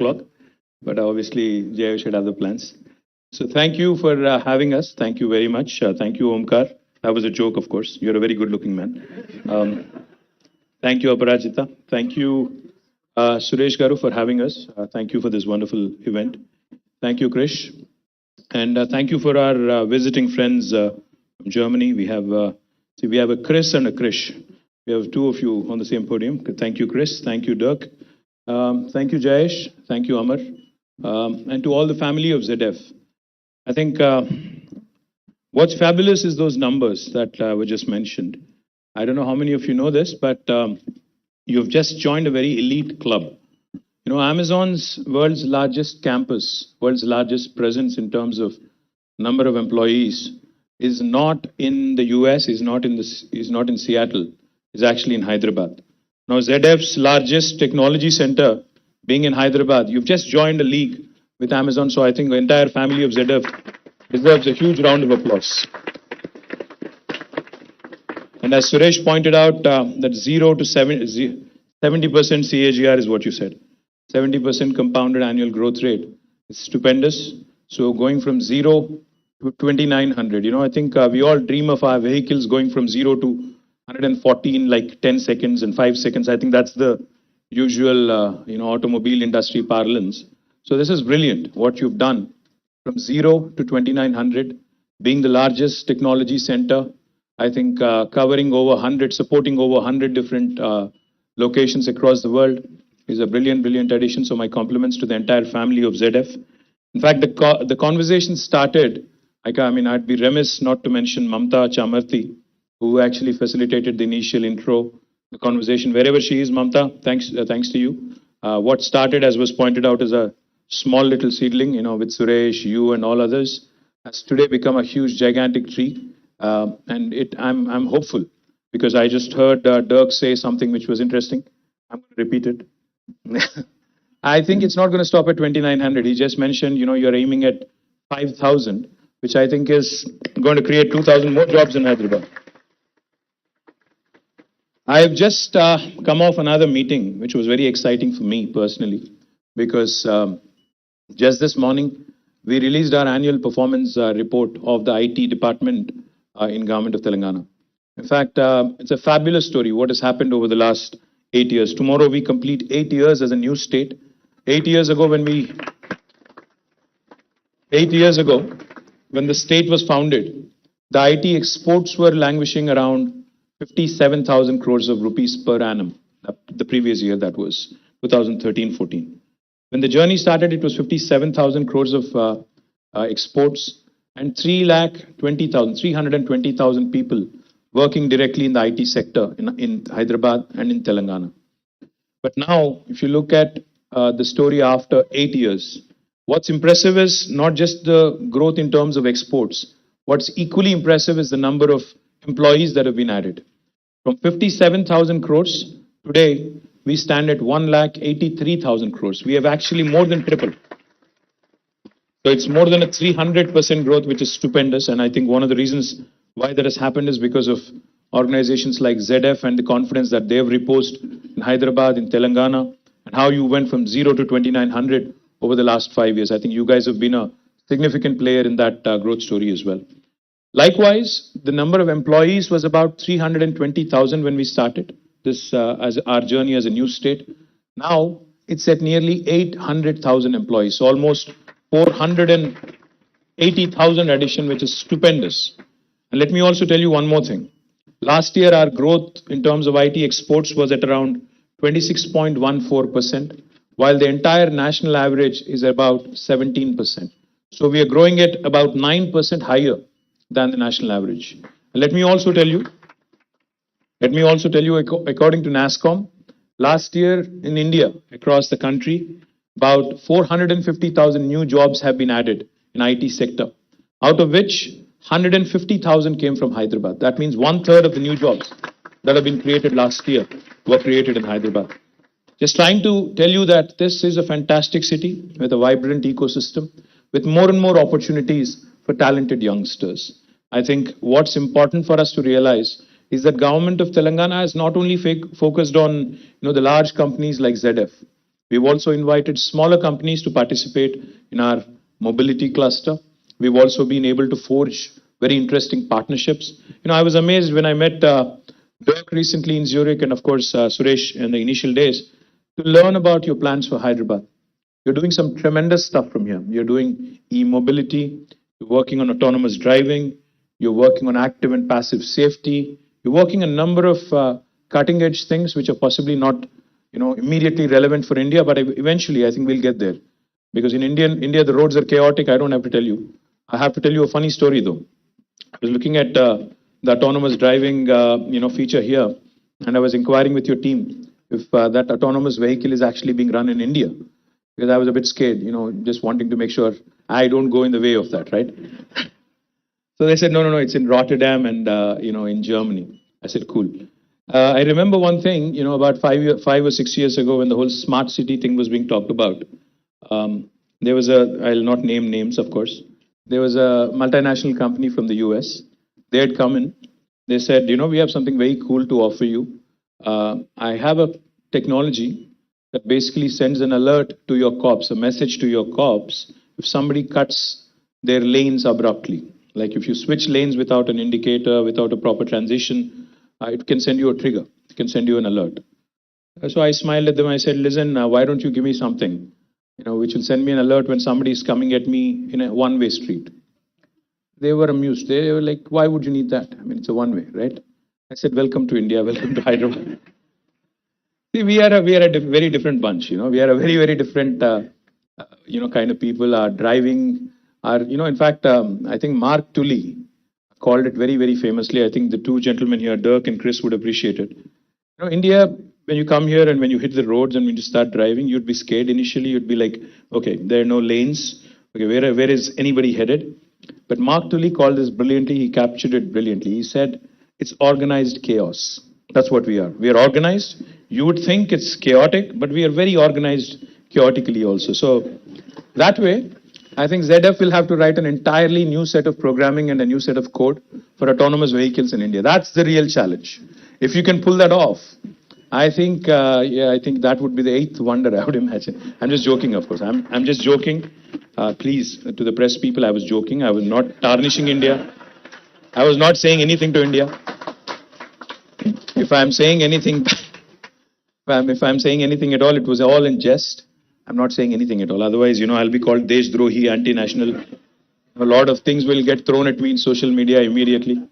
o'clock, but obviously Jay should have the plans. So thank you for having us. Thank you very much. Thank you, Omkar. That was a joke, of course. You're a very good-looking man. Thank you, Aparajita. Thank you, Suresh Garu, for having us. Thank you for this wonderful event. Thank you, Krish. And thank you for our visiting friends from Germany. We have a Chris and a Krish. We have two of you on the same podium. Thank you, Chris. Thank you, Dirk. Thank you, Jayesh. Thank you, Amar. And to all the family of ZF. I think what's fabulous is those numbers that were just mentioned. I don't know how many of you know this, but you've just joined a very elite club. You know, Amazon's world's largest campus, world's largest presence in terms of number of employees is not in the US, is not in Seattle, is actually in Hyderabad. Now, ZF's largest technology center being in Hyderabad, you've just joined a league with Amazon, so I think the entire family of ZF deserves a huge round of applause. And as Suresh pointed out, that 0 to 70% CAGR is what you said. 70% compounded annual growth rate. It's stupendous. So going from 0 to 2900, you know, I think we all dream of our vehicles going from 0 to 114 in like 10 seconds and 5 seconds. I think that's the usual, automobile industry parlance. So this is brilliant what you've done from 0 to 2900, being the largest technology center. I think covering over 100, supporting over 100 different locations across the world is a brilliant addition. So my compliments to the entire family of ZF. In fact, the conversation started, I'd be remiss not to mention Mamta Chamarthi, who actually facilitated the initial intro, the conversation. Wherever she is, Mamta, thanks to you. What started, as was pointed out, as a small little seedling, with Suresh, you and all others, has today become a huge, gigantic tree. And I'm hopeful because I just heard Dirk say something which was interesting. I'm going to repeat it. I think it's not going to stop at 2,900. He just mentioned, you're aiming at 5,000, which I think is going to create 2,000 more jobs in Hyderabad. I have just come off another meeting, which was very exciting for me personally, because just this morning, we released our annual performance report of the IT department in Government of Telangana. In fact, it's a fabulous story what has happened over the last 8 years. Tomorrow we complete 8 years as a new state. 8 years ago when the state was founded, the IT exports were languishing around 57,000 crores of rupees per annum. The previous year, that was 2013-14. When the journey started, it was 57,000 crores of exports and 320,000 people working directly in the IT sector in Hyderabad and in Telangana. But now, if you look at the story after 8 years, what's impressive is not just the growth in terms of exports. What's equally impressive is the number of employees that have been added. From 57,000 crores, today we stand at 1,83,000 crores. We have actually more than tripled. So it's more than a 300% growth, which is stupendous. And I think one of the reasons why that has happened is because of organizations like ZF and the confidence that they have reposed in Hyderabad, in Telangana, and how you went from 0 to 2,900 over the last 5 years. I think you guys have been a significant player in that growth story as well. Likewise, the number of employees was about 320,000 when we started this as our journey as a new state. Now it's at nearly 800,000 employees, so almost 480,000 addition, which is stupendous. And let me also tell you one more thing. Last year, our growth in terms of IT exports was at around 26.14%, while the entire national average is about 17%. So we are growing at about 9% higher than the national average. And let me also tell you, according to NASSCOM, last year in India, across the country, about 450,000 new jobs have been added in IT sector, out of which 150,000 came from Hyderabad. That means 1/3 of the new jobs that have been created last year were created in Hyderabad. Just trying to tell you that this is a fantastic city with a vibrant ecosystem, with more and more opportunities for talented youngsters. I think what's important for us to realize is that government of Telangana has not only focused on the large companies like ZF. We've also invited smaller companies to participate in our mobility cluster. We've also been able to forge very interesting partnerships. I was amazed when I met Dirk recently in Zurich, and of course Suresh in the initial days, to learn about your plans for Hyderabad. You're doing some tremendous stuff from here. You're doing e-mobility, you're working on autonomous driving, you're working on active and passive safety, you're working on a number of cutting edge things which are possibly not immediately relevant for India, but eventually I think we'll get there. Because in India, the roads are chaotic. I don't have to tell you. I have to tell you a funny story though. I was looking at the autonomous driving, feature here, and I was inquiring with your team if that autonomous vehicle is actually being run in India, because I was a bit scared, just wanting to make sure I don't go in the way of that, right? So they said, no, it's in Rotterdam and in Germany. I said, cool. I remember one thing, about 5 or 6 years ago when the whole smart city thing was being talked about. There was I'll not name names, of course. There was a multinational company from the US. They had come in. They said, we have something very cool to offer you. I have a technology that basically sends an alert to your cops, a message to your cops, if somebody cuts their lanes abruptly. Like if you switch lanes without an indicator, without a proper transition, it can send you a trigger. It can send you an alert. So I smiled at them. I said, listen, why don't you give me something, which will send me an alert when somebody is coming at me in a one-way street. They were amused. They were like, why would you need that? I mean, it's a one-way, right? I said, welcome to India. Welcome to Hyderabad. See, we are a very different bunch. We are a very different, kind of people. Our driving, in fact, I think Mark Tully called it very famously. I think the two gentlemen here, Dirk and Chris, would appreciate it. India, when you come here and when you hit the roads and when you start driving, you'd be scared initially. You'd be like, okay, there are no lanes. Okay, where is anybody headed? But Mark Tully called this brilliantly. He captured it brilliantly. He said, it's organized chaos. That's what we are. We are organized. You would think it's chaotic, but we are very organized chaotically also. So that way, I think ZF will have to write an entirely new set of programming and a new set of code for autonomous vehicles in India. That's the real challenge. If you can pull that off, I think that would be the eighth wonder, I would imagine. I'm just joking, of course. I'm just joking. Please, to the press people, I was joking. I was not tarnishing India. I was not saying anything to India. If I'm saying anything, if I'm saying anything at all, it was all in jest. I'm not saying anything at all. Otherwise, I'll be called Deshdrohi, anti-national. A lot of things will get thrown at me in social media immediately.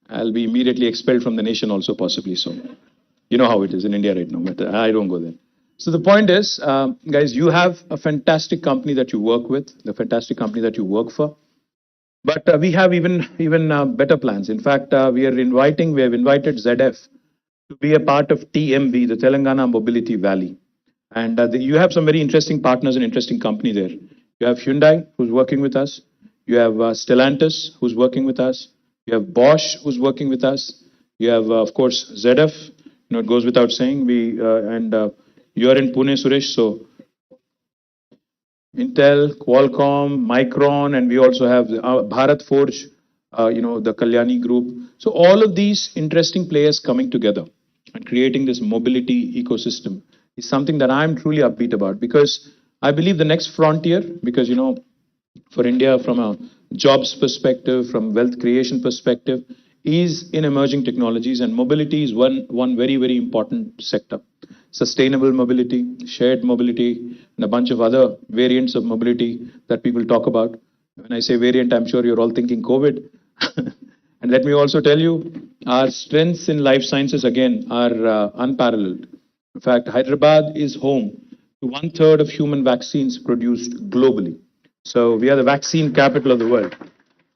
I'll be immediately expelled from the nation also, possibly. So, you know how it is in India right now, but I don't go there. So the point is, guys, you have a fantastic company that you work with, the fantastic company that you work for. But we have even better plans. In fact, we have invited ZF to be a part of TMV, the Telangana Mobility Valley. And you have some very interesting partners and interesting company there. You have Hyundai, who's working with us. You have Stellantis, who's working with us. You have Bosch, who's working with us. You have, of course, ZF. It goes without saying. You are in Pune, Suresh. So Intel, Qualcomm, Micron, and we also have Bharat Forge, the Kalyani Group. So all of these interesting players coming together and creating this mobility ecosystem is something that I'm truly upbeat about, because I believe the next frontier, because, for India, from a jobs perspective, from wealth creation perspective, is in emerging technologies, and mobility is one very important sector. Sustainable mobility, shared mobility, and a bunch of other variants of mobility that people talk about. When I say variant, I'm sure you're all thinking COVID. And let me also tell you, our strengths in life sciences, again, are unparalleled. In fact, Hyderabad is home to 1/3 of human vaccines produced globally. So we are the vaccine capital of the world.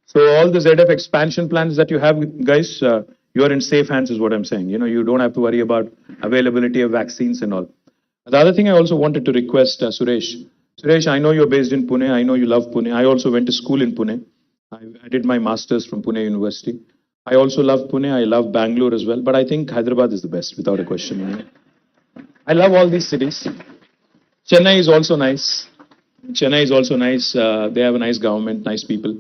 So all the ZF expansion plans that you have, guys, you are in safe hands is what I'm saying. You don't have to worry about availability of vaccines and all. The other thing I also wanted to request, Suresh. Suresh, I know you're based in Pune. I know you love Pune. I also went to school in Pune. I did my master's from Pune University. I also love Pune. I love Bangalore as well. But I think Hyderabad is the best, without a question. I love all these cities. Chennai is also nice. Chennai is also nice. They have a nice government, nice people.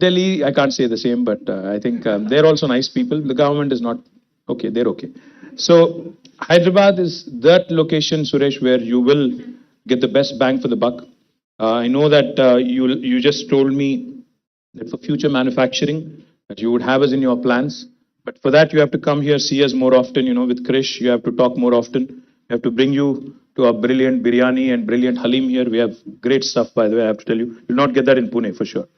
Delhi, I can't say the same, but I think they're also nice people. The government is not okay. They're okay. So Hyderabad is that location, Suresh, where you will get the best bang for the buck. I know that you just told me that for future manufacturing that you would have us in your plans. But for that, you have to come here, see us more often. With Krish, you have to talk more often. We have to bring you to our brilliant biryani and brilliant halim here. We have great stuff, by the way. I have to tell you, you'll not get that in Pune for sure.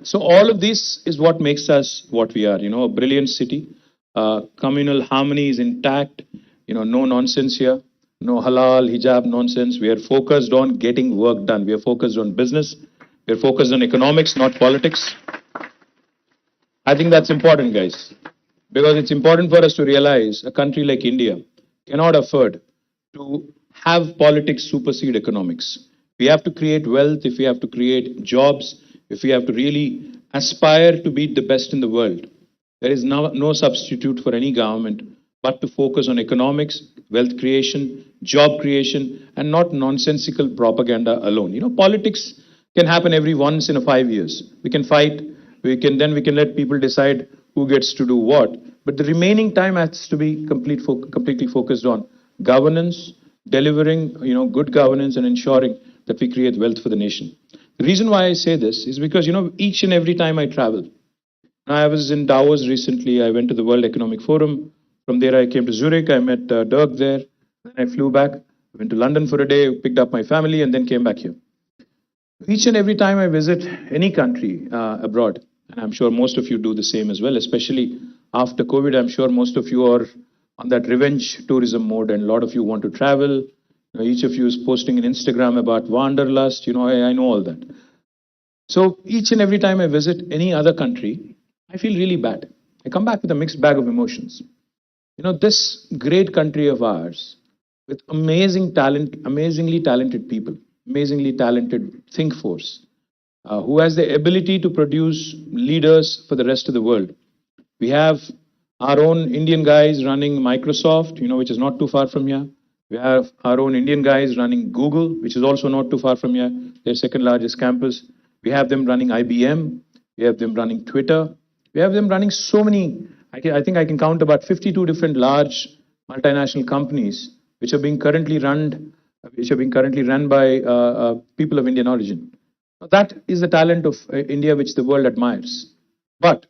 So all of this is what makes us what we are. A brilliant city. Communal harmony is intact. No nonsense here. No halal, hijab nonsense. We are focused on getting work done. We are focused on business. We are focused on economics, not politics. I think that's important, guys, because it's important for us to realize a country like India cannot afford to have politics supersede economics. We have to create wealth, if we have to create jobs, if we have to really aspire to be the best in the world, there is no substitute for any government but to focus on economics, wealth creation, job creation, and not nonsensical propaganda alone. Politics can happen every once in a 5 years. We can fight, we can let people decide who gets to do what. But the remaining time has to be completely focused on governance, delivering good governance, and ensuring that we create wealth for the nation. The reason why I say this is because each and every time I travel, I was in Davos recently. I went to the World Economic Forum. From there, I came to Zurich. I met Dirk there. Then I flew back. Went to London for a day, picked up my family, and then came back here. Each and every time I visit any country abroad, and I'm sure most of you do the same as well, especially after COVID, I'm sure most of you are on that revenge tourism mode, and a lot of you want to travel. Each of you is posting on Instagram about wanderlust. I know all that. So each and every time I visit any other country, I feel really bad. I come back with a mixed bag of emotions. This great country of ours, with amazing talent, amazingly talented people, amazingly talented think force, who has the ability to produce leaders for the rest of the world. We have our own Indian guys running Microsoft, which is not too far from here. We have our own Indian guys running Google, which is also not too far from here, their second largest campus. We have them running IBM. We have them running Twitter. We have them running so many. I think I can count about 52 different large multinational companies which are being currently run by people of Indian origin. That is the talent of India which the world admires. But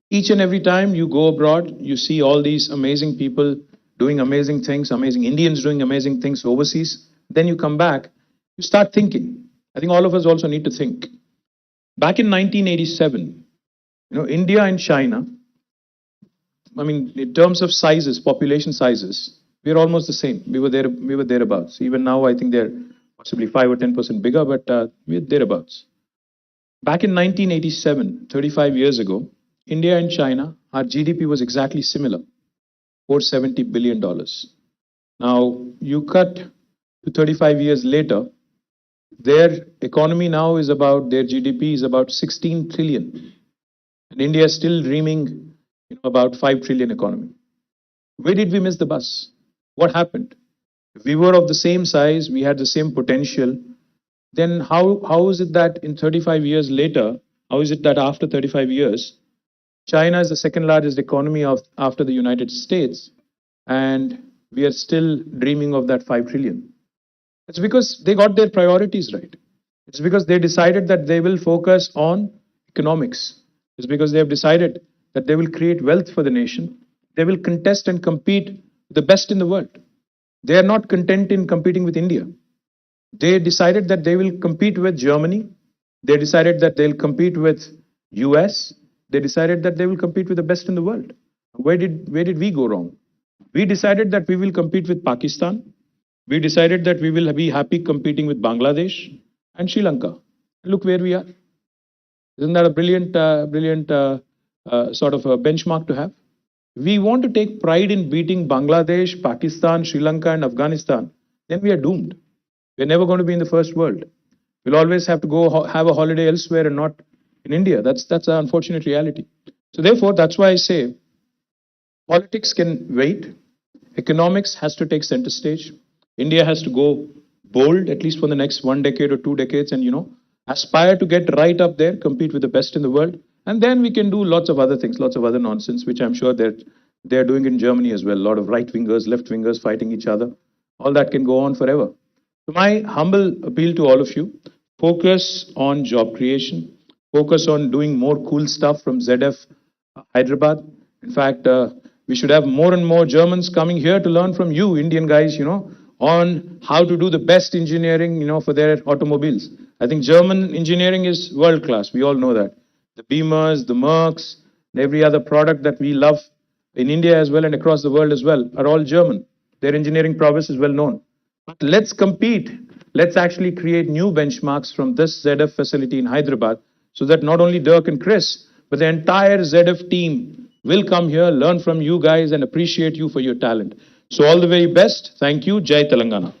each and every time you go abroad, you see all these amazing people doing amazing things, amazing Indians doing amazing things overseas. Then you come back, you start thinking. I think all of us also need to think. Back in 1987, India and China, in terms of sizes, population sizes, we are almost the same. We were thereabouts. Even now, I think they're possibly 5 or 10% bigger, but we're thereabouts. Back in 1987, 35 years ago, India and China, our GDP was exactly similar, $470 billion. Now, you cut to 35 years later, their economy now is about, their GDP is about 16 trillion. And India is still dreaming about 5 trillion economy. Where did we miss the bus? What happened? If we were of the same size, we had the same potential, then how is it that in 35 years later, how is it that after 35 years, China is the second largest economy after the United States, and we are still dreaming of that 5 trillion? It's because they got their priorities right. It's because they decided that they will focus on economics. It's because they have decided that they will create wealth for the nation. They will contest and compete with the best in the world. They are not content in competing with India. They decided that they will compete with Germany. They decided that they'll compete with US. They decided that they will compete with the best in the world. Where did we go wrong? We decided that we will compete with Pakistan. We decided that we will be happy competing with Bangladesh and Sri Lanka. Look where we are. Isn't that a brilliant sort of a benchmark to have? We want to take pride in beating Bangladesh, Pakistan, Sri Lanka, and Afghanistan. Then we are doomed. We're never going to be in the first world. We'll always have to go have a holiday elsewhere and not in India. That's an unfortunate reality. So therefore, that's why I say politics can wait. Economics has to take center stage. India has to go bold, at least for the next 1 decade or 2 decades, and aspire to get right up there, compete with the best in the world. And then we can do lots of other things, lots of other nonsense, which I'm sure that They are doing it in Germany as well. A lot of right wingers, left wingers fighting each other. All that can go on forever. So my humble appeal to all of you, focus on job creation, focus on doing more cool stuff from ZF Hyderabad. In fact, we should have more and more Germans coming here to learn from you, Indian guys, on how to do the best engineering, for their automobiles. I think German engineering is world class. We all know that. The Beamers, the Mercs, and every other product that we love in India as well and across the world as well are all German. Their engineering prowess is well known. But let's compete. Let's actually create new benchmarks from this ZF facility in Hyderabad so that not only Dirk and Chris, but the entire ZF team will come here, learn from you guys, and appreciate you for your talent. So, all the very best. Thank you. Jai Telangana.